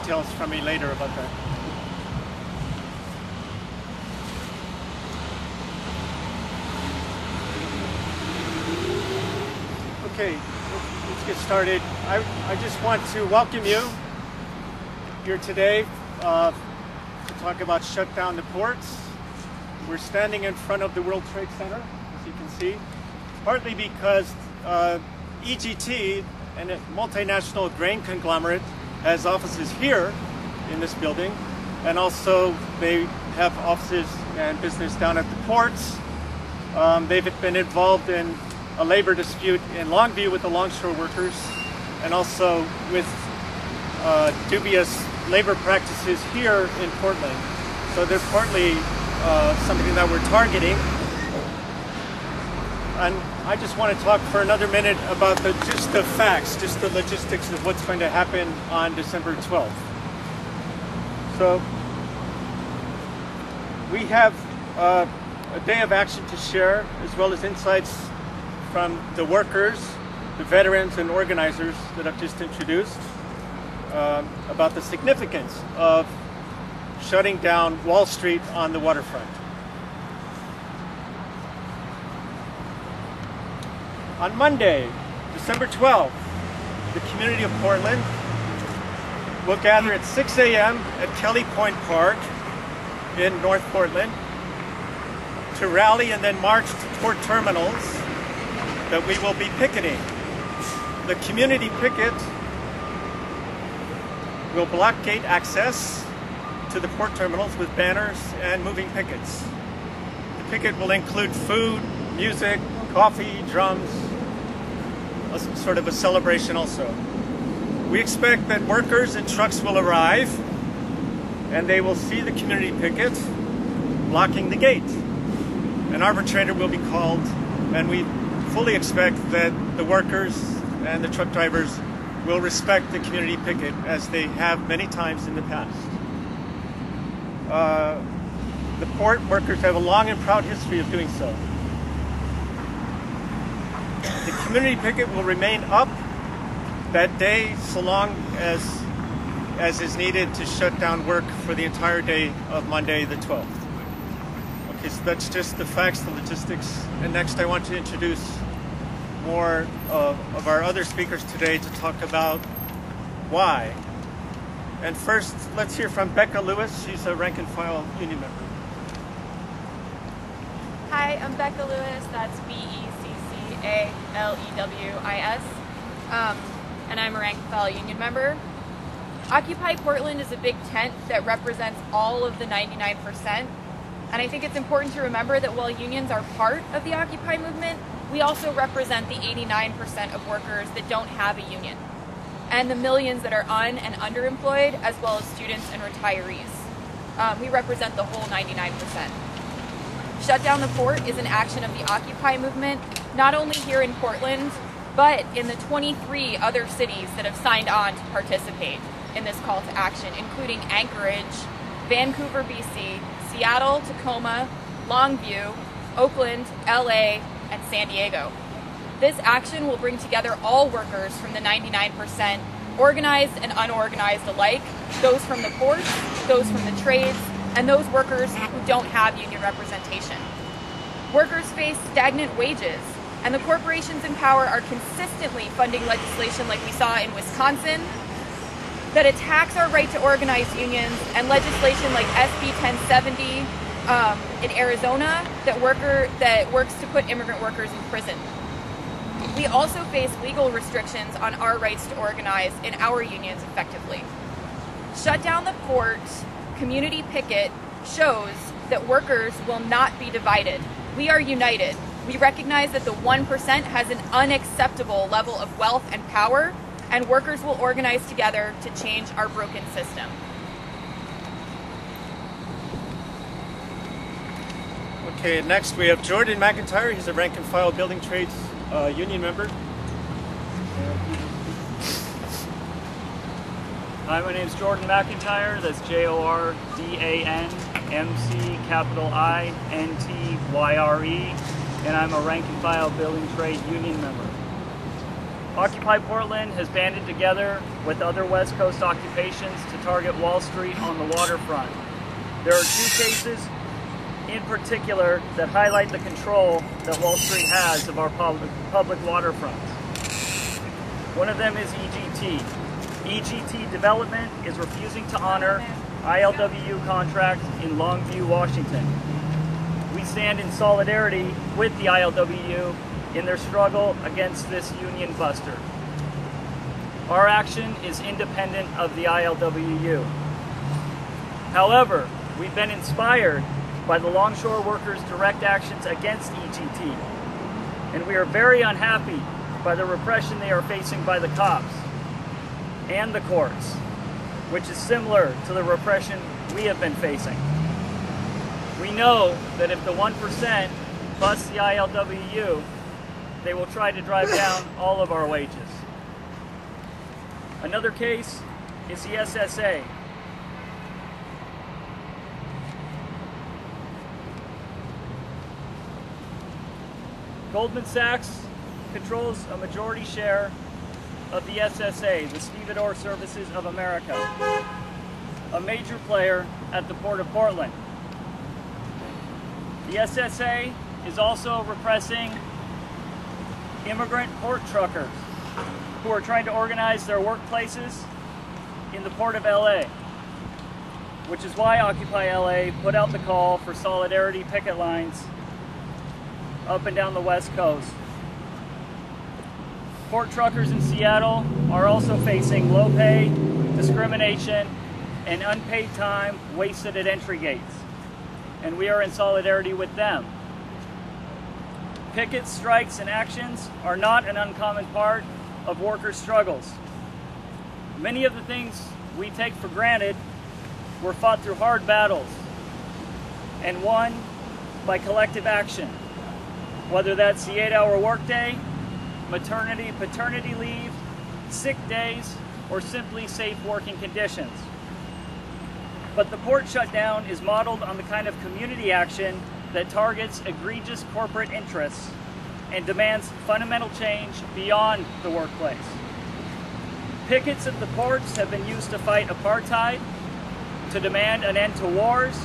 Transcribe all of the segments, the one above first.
details from me later about that. Okay, let's get started. I just want to welcome you here today to talk about shut down the ports. We're standing in front of the World Trade Center, as you can see, partly because EGT, and a multinational grain conglomerate, has offices here in this building, and also they have offices and business down at the ports. They've been involved in a labor dispute in Longview with the longshore workers, and also with dubious labor practices here in Portland. So they're partly something that we're targeting. And I just want to talk for another minute about just the facts, just the logistics of what's going to happen on December 12th. So we have a day of action to share, as well as insights from the workers, the veterans and organizers that I've just introduced, about the significance of shutting down Wall Street on the waterfront. On Monday, December 12th, the community of Portland will gather at 6 a.m. at Kelly Point Park in North Portland to rally and then march to port terminals that we will be picketing. The community picket will blockade access to the port terminals with banners and moving pickets. The picket will include food, music, coffee, drums, sort of a celebration also. We expect that workers and trucks will arrive and they will see the community picket blocking the gate. An arbitrator will be called, and we fully expect that the workers and the truck drivers will respect the community picket, as they have many times in the past. The port workers have a long and proud history of doing so. The community picket will remain up that day so long as is needed to shut down work for the entire day of Monday the 12th. Okay, so that's just the facts, the logistics. And next I want to introduce more of our other speakers today to talk about why. And first, let's hear from Becca Lewis. She's a rank and file union member. Hi, I'm Becca Lewis. That's BECCALEWIS. And I'm a rank and file union member. Occupy Portland is a big tent that represents all of the 99%. And I think it's important to remember that while unions are part of the Occupy movement, we also represent the 89% of workers that don't have a union, and the millions that are un- and underemployed, as well as students and retirees. We represent the whole 99%. Shut down the port is an action of the Occupy movement, not only here in Portland, but in the 23 other cities that have signed on to participate in this call to action, including Anchorage, Vancouver, BC, Seattle, Tacoma, Longview, Oakland, LA, and San Diego. This action will bring together all workers from the 99%, organized and unorganized alike, those from the ports, those from the trades, and those workers who don't have union representation. Workers face stagnant wages, and the corporations in power are consistently funding legislation like we saw in Wisconsin that attacks our right to organize unions, and legislation like SB 1070 in Arizona that works to put immigrant workers in prison. We also face legal restrictions on our rights to organize in our unions effectively. Shut down the port, community picket shows that workers will not be divided. We are united. We recognize that the 1% has an unacceptable level of wealth and power, and workers will organize together to change our broken system. Okay, next we have Jordan McIntyre. He's a rank and file building trades union member. Hi, my name is Jordan McIntyre. That's JORDANMC, capital I, NTYRE, and I'm a rank and file building trade union member. Occupy Portland has banded together with other West Coast occupations to target Wall Street on the waterfront. There are two cases in particular that highlight the control that Wall Street has of our public waterfronts. One of them is EGT. EGT Development is refusing to honor ILWU contracts in Longview, Washington. We stand in solidarity with the ILWU in their struggle against this union buster. Our action is independent of the ILWU. However, we've been inspired by the longshore workers' direct actions against EGT, and we are very unhappy by the repression they are facing by the cops and the courts, which is similar to the repression we have been facing. We know that if the 1% busts the ILWU, they will try to drive down all of our wages. Another case is the SSA. Goldman Sachs controls a majority share of the SSA, the Stevedore Services of America, a major player at the Port of Portland. The SSA is also repressing immigrant port truckers who are trying to organize their workplaces in the Port of LA, which is why Occupy LA put out the call for solidarity picket lines up and down the West Coast. Port truckers in Seattle are also facing low pay, discrimination, and unpaid time wasted at entry gates, and we are in solidarity with them. Pickets, strikes, and actions are not an uncommon part of workers' struggles. Many of the things we take for granted were fought through hard battles and won by collective action, whether that's the 8-hour workday, maternity, paternity leave, sick days, or simply safe working conditions. But the port shutdown is modeled on the kind of community action that targets egregious corporate interests and demands fundamental change beyond the workplace. Pickets at the ports have been used to fight apartheid, to demand an end to wars,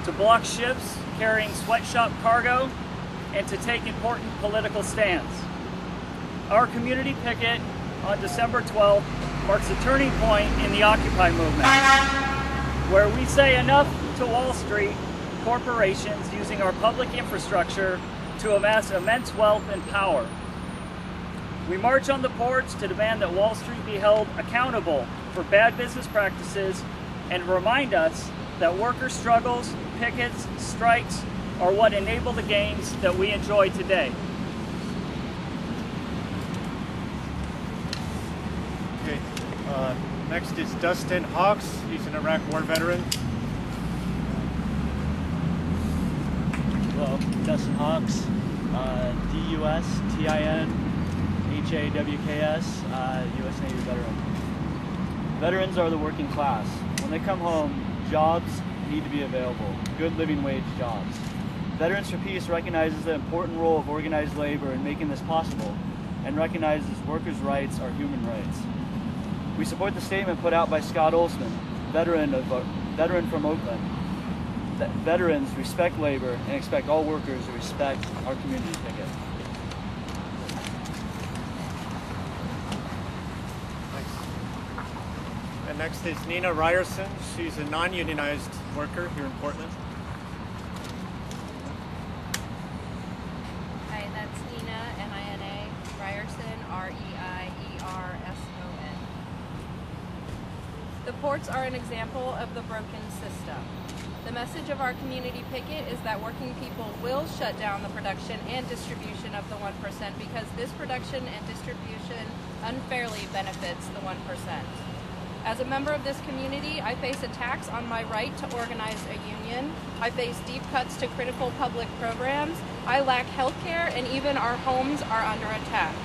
to block ships carrying sweatshop cargo, and to take important political stands. Our community picket on December 12th marks a turning point in the Occupy movement, where we say enough to Wall Street corporations using our public infrastructure to amass immense wealth and power. We march on the ports to demand that Wall Street be held accountable for bad business practices and remind us that worker struggles, pickets, strikes are what enable the gains that we enjoy today. Okay. Next is Dustin Hawks. He's an Iraq War veteran. Hello, Dustin Hawks, D-U-S-T-I-N-H-A-W-K-S, U.S. Navy veteran. Veterans are the working class. When they come home, jobs need to be available, good living wage jobs. Veterans for Peace recognizes the important role of organized labor in making this possible and recognizes workers' rights are human rights. We support the statement put out by Scott Olsman, veteran from Oakland, that veterans respect labor and expect all workers to respect our community picket. Thanks. And next is Nina Ryerson. She's a non-unionized worker here in Portland. Hi, that's Nina, N-I-N-A, Ryerson, R-E-I-E-R-S-O-N. The ports are an example of the broken system. The message of our community picket is that working people will shut down the production and distribution of the 1% because this production and distribution unfairly benefits the 1%. As a member of this community, I face attacks on my right to organize a union. I face deep cuts to critical public programs. I lack health care, and even our homes are under attack.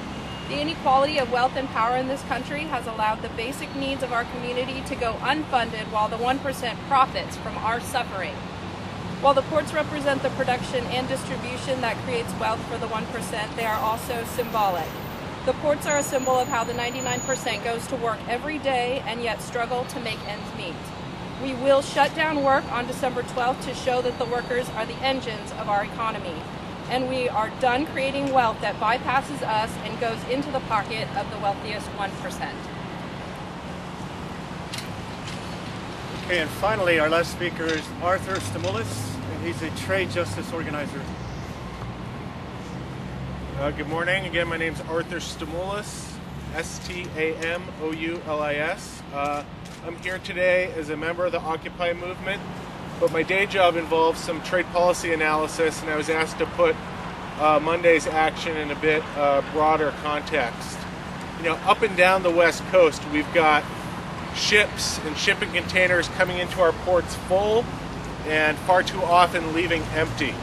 The inequality of wealth and power in this country has allowed the basic needs of our community to go unfunded while the 1% profits from our suffering. While the ports represent the production and distribution that creates wealth for the 1%, they are also symbolic. The ports are a symbol of how the 99% goes to work every day and yet struggle to make ends meet. We will shut down work on December 12th to show that the workers are the engines of our economy. And we are done creating wealth that bypasses us and goes into the pocket of the wealthiest 1%. Okay, and finally, our last speaker is Arthur Stamoulis, and he's a trade justice organizer. Good morning. Again, my name is Arthur Stamoulis, S-T-A-M-O-U-L-I-S. I'm here today as a member of the Occupy movement, but my day job involves some trade policy analysis, and I was asked to put Monday's action in a bit broader context. You know, up and down the West Coast, we've got ships and shipping containers coming into our ports full and far too often leaving empty.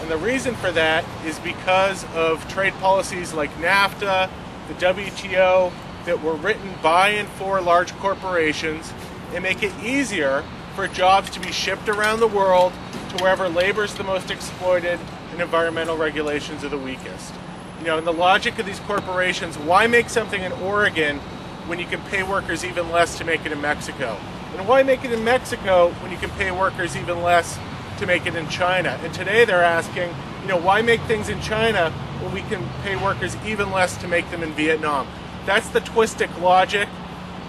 And the reason for that is because of trade policies like NAFTA, the WTO, that were written by and for large corporations and make it easier for jobs to be shipped around the world to wherever labor is the most exploited and environmental regulations are the weakest. You know, in the logic of these corporations, why make something in Oregon when you can pay workers even less to make it in Mexico? And why make it in Mexico when you can pay workers even less to make it in China? And today they're asking, you know, why make things in China when we can pay workers even less to make them in Vietnam? That's the twisted logic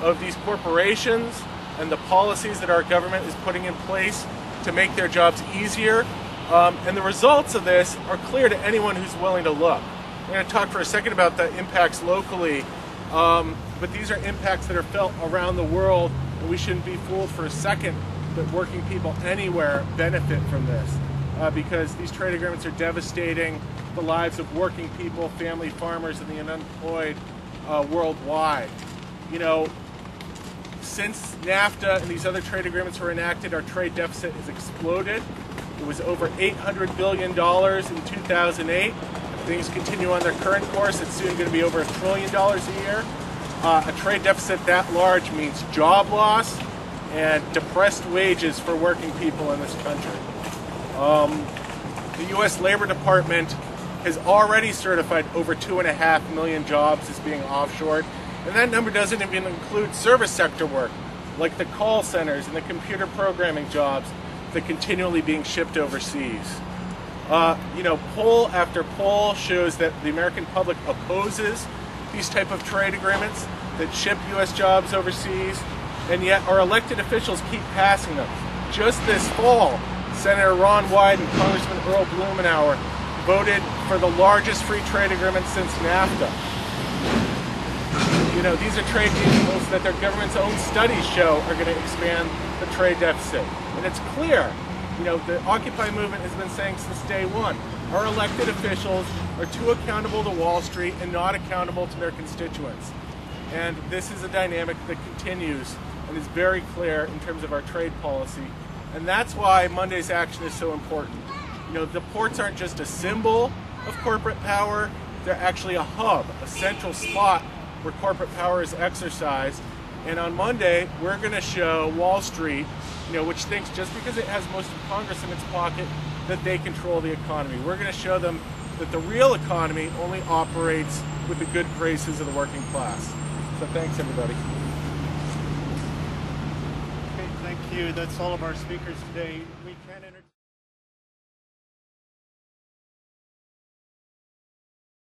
of these corporations and the policies that our government is putting in place to make their jobs easier. And the results of this are clear to anyone who's willing to look. I'm going to talk for a second about the impacts locally, but these are impacts that are felt around the world, and we shouldn't be fooled for a second that working people anywhere benefit from this, because these trade agreements are devastating the lives of working people, family farmers, and the unemployed worldwide. You know, since NAFTA and these other trade agreements were enacted, our trade deficit has exploded. It was over $800 billion in 2008. If things continue on their current course, it's soon going to be over $1 trillion a year. A trade deficit that large means job loss and depressed wages for working people in this country. The U.S. Labor Department has already certified over 2.5 million jobs as being offshored, and that number doesn't even include service sector work, like the call centers and the computer programming jobs that are continually being shipped overseas. You know, poll after poll shows that the American public opposes these type of trade agreements that ship U.S. jobs overseas, and yet our elected officials keep passing them. Just this fall, Senator Ron Wyden and Congressman Earl Blumenauer voted for the largest free trade agreement since NAFTA. You know, these are trade deals that their government's own studies show are going to expand the trade deficit. And it's clear, you know, the Occupy movement has been saying since day one, our elected officials are too accountable to Wall Street and not accountable to their constituents. And this is a dynamic that continues and is very clear in terms of our trade policy. And that's why Monday's action is so important. You know, the ports aren't just a symbol of corporate power, they're actually a hub, a central spot where corporate power is exercised. And on Monday, we're going to show Wall Street, you know, which thinks just because it has most of Congress in its pocket, that they control the economy. We're going to show them that the real economy only operates with the good graces of the working class. So thanks, everybody. Okay, thank you. That's all of our speakers today. We can entertain